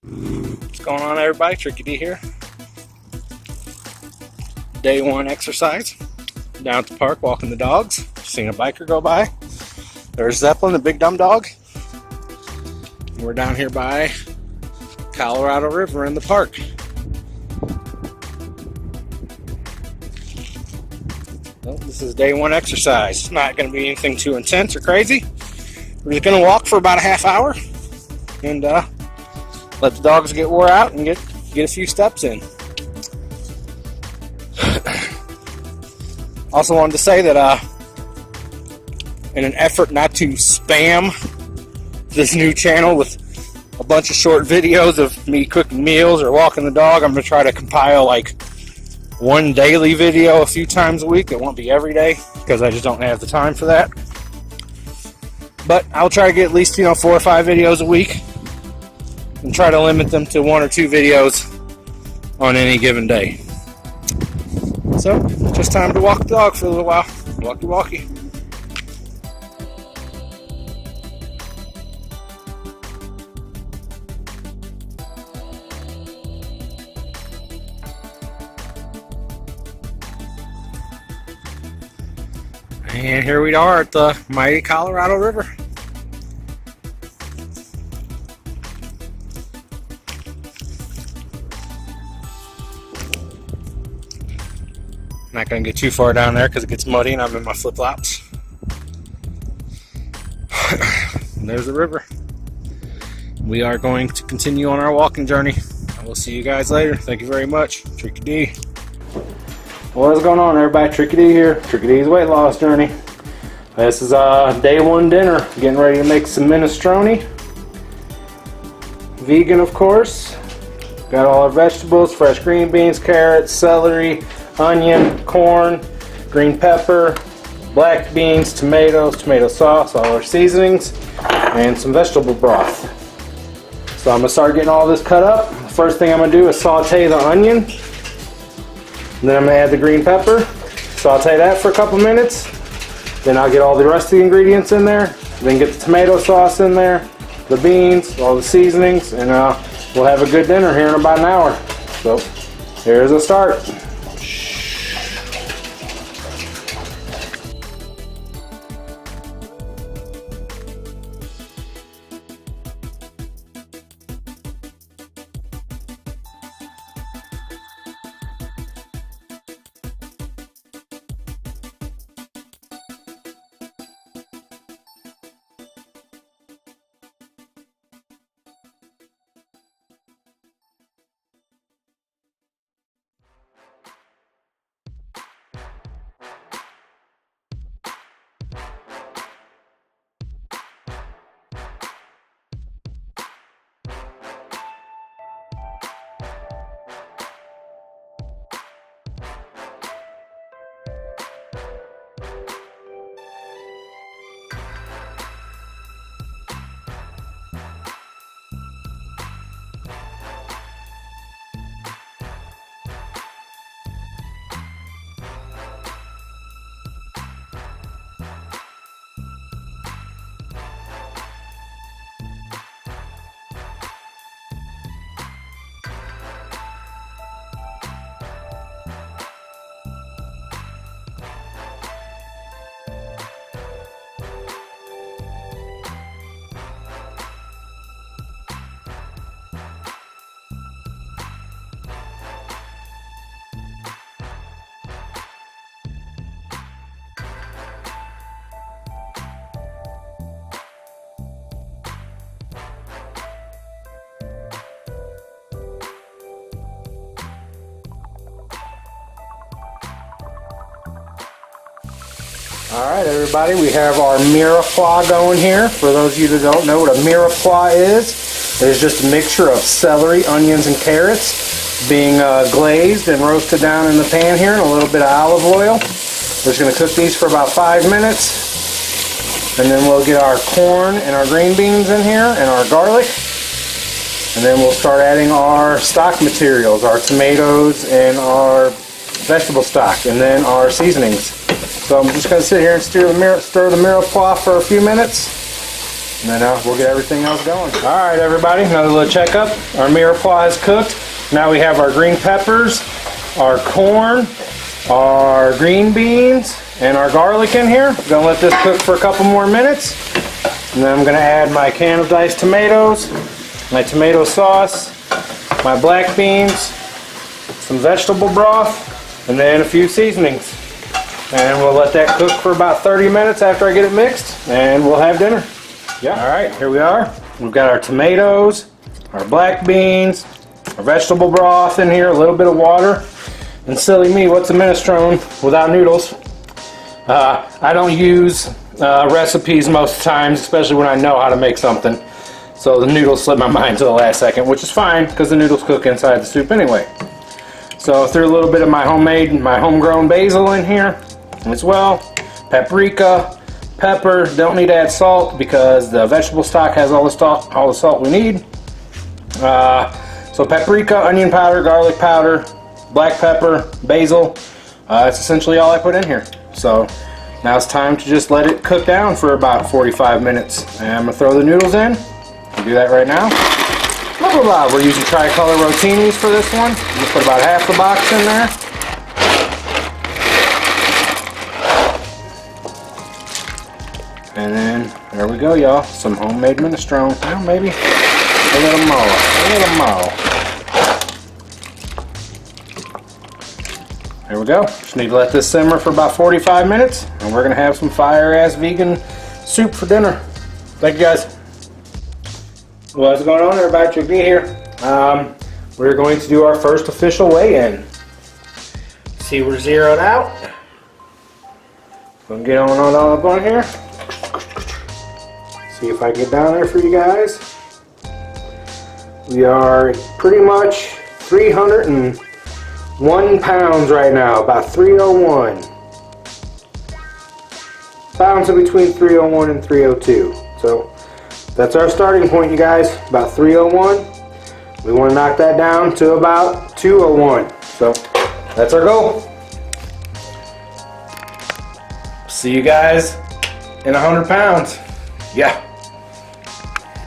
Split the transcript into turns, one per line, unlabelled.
What's going on, everybody? Tricky D here. Day one exercise. Down at the park walking the dogs. Seen a biker go by. There's Zeppelin, the big dumb dog. We're down here by Colorado River in the park. Well, this is day one exercise. It's not going to be anything too intense or crazy. We're just going to walk for about a half hour and let the dogs get wore out and get a few steps in. Also wanted to say that in an effort not to spam this new channel with a bunch of short videos of me cooking meals or walking the dog, I'm going to try to compile like one daily video a few times a week. It won't be every day because I just don't have the time for that. But I'll try to get at least 4 or 5 videos a week and try to limit them to 1 or 2 videos on any given day. So, just time to walk the dog for a little while. Walkie walkie. And here we are at the mighty Colorado River. Not going to get too far down there because it gets muddy and I'm in my flip-flops. And there's the river. We are going to continue on our walking journey. I will see you guys later. Thank you very much. Tricky D. What is going on, everybody? Tricky D here. Tricky D's weight loss journey. This is day one dinner. Getting ready to make some minestrone. Vegan, of course. Got all our vegetables, fresh green beans, carrots, celery, onion, corn, green pepper, black beans, tomatoes, tomato sauce, all our seasonings, and some vegetable broth. So I'm going to start getting all this cut up. First thing I'm going to do is saute the onion. Then I'm going to add the green pepper, saute that for a couple minutes. Then I'll get all the rest of the ingredients in there. Then get the tomato sauce in there, the beans, all the seasonings, and we'll have a good dinner here in about an hour. So here's a start. Alright, everybody, we have our mirepoix going here. For those of you that don't know what a mirepoix is, it is just a mixture of celery, onions, and carrots being glazed and roasted down in the pan here in a little bit of olive oil. We're just going to cook these for about 5 minutes, and then we'll get our corn and our green beans in here and our garlic, and then we'll start adding our stock materials, our tomatoes and our vegetable stock, and then our seasonings. So I'm just going to sit here and stir the mirepoix for a few minutes, And then we'll get everything else going. All right, everybody, another little checkup. Our mirepoix has cooked. Now we have our green peppers, our corn, our green beans, and our garlic in here. I'm gonna let this cook for a couple more minutes. And then I'm gonna add my can of diced tomatoes, my tomato sauce, my black beans, some vegetable broth, and then a few seasonings. And we'll let that cook for about 30 minutes after I get it mixed, and we'll have dinner. Yeah. All right, here we are. We've got our tomatoes, our black beans, our vegetable broth in here, a little bit of water. And silly me, what's a minestrone without noodles? I don't use recipes most times, especially when I know how to make something. So the noodles slip my mind to the last second, which is fine because the noodles cook inside the soup anyway. So I threw a little bit of my homegrown basil in here as well. Paprika, pepper. Don't need to add salt because the vegetable stock has all the salt we need. So paprika, onion powder, garlic powder, black pepper, basil. That's essentially all I put in here. So now it's time to just let it cook down for about 45 minutes. And I'm gonna throw the noodles in. I'll do that right now. Blah, blah, blah. We're using tricolor rotinis for this one. I'm gonna put about half the box in there. And then there we go, y'all. Some homemade minestrone. Well, maybe a little more. A little more. There we go. Just need to let this simmer for about 45 minutes, and we're gonna have some fire-ass vegan soup for dinner. Thank you, guys. What's going on, everybody? Chuck D here. We're going to do our first official weigh-in. See, we're zeroed out. Gonna get on up on here. See if I can get down there for you guys. We are pretty much 301 pounds right now, about 301. Bouncing between 301 and 302. So that's our starting point, you guys, about 301. We want to knock that down to about 201. So that's our goal. See you guys in 100 pounds. Yeah.